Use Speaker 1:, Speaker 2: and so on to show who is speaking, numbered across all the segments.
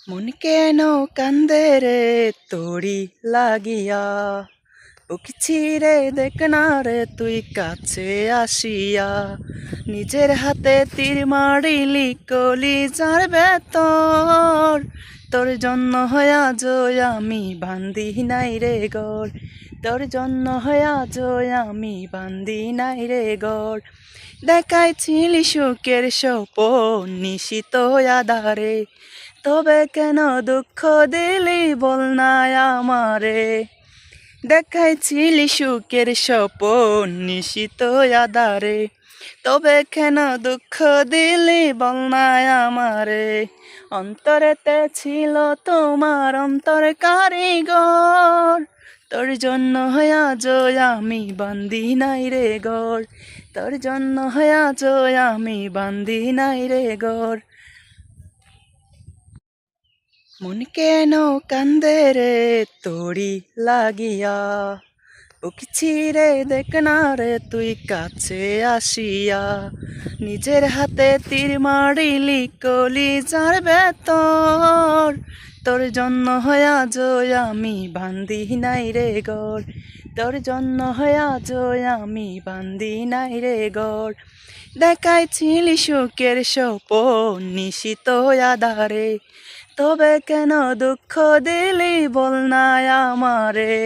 Speaker 1: মন কেন কান্দে রে তোরি লাগিয়া, বুক চিরে দেখ না রে তুই কাছে আসিয়া। নিজের হাতে তীর মারিলি কলিজার ভেতর, তোর জন্য হয়া জয় আমি বান্দি নাই রে গর। তোর জন্য হয়া জয় আমি বান্দি নাই রে গর। দেখাইছিলি সুখের স্বপন নিশিত আধারে, তবে কেন দুঃখ দিলি বল না আমারে। দেখাইছিলি সুখের স্বপন নিশিত আধারে, তবে কেন দুঃখ দিলি বল না আমারে। অন্তরেতে ছিল তোমার অন্তর কারিগর, তোর জন্য হয়া জয় আমি বান্দি নাই রে গর। তোর জন্য হয়া জয় আমি বান্দি নাই রে গর। মন কেন কান্দে রে তোরি লাগিয়া, বুক চিরে দেখ না রে তুই কাছে আসিয়া। নিজের হাতে তীর মারিলি কলিজার ভেতর, তোর জন্য হয়া জয় আমি বান্দি নাই রে গর। তোর জন্য হয়া জয় আমি বান্দি নাই রে গর। দেখাইছিলি সুখের স্বপন নিশিত আধারে, তবে কেন দুঃখ দিলি বল না আমারে।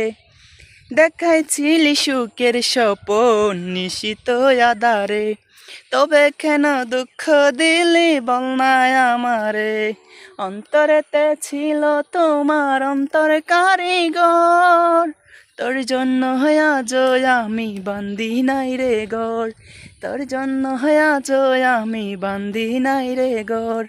Speaker 1: দেখাইছিলি সুখের স্বপন নিশিত আধারে, তবে কেন দুঃখ দিলি বল না আমারে। অন্তরেতে ছিল তোমার অন্তর কারিগর, তোর জন্য হয়া জয় আমি বান্দি নাই রে গর। তোর জন্য হয়া জয় আমি বান্দি নাই রে গর।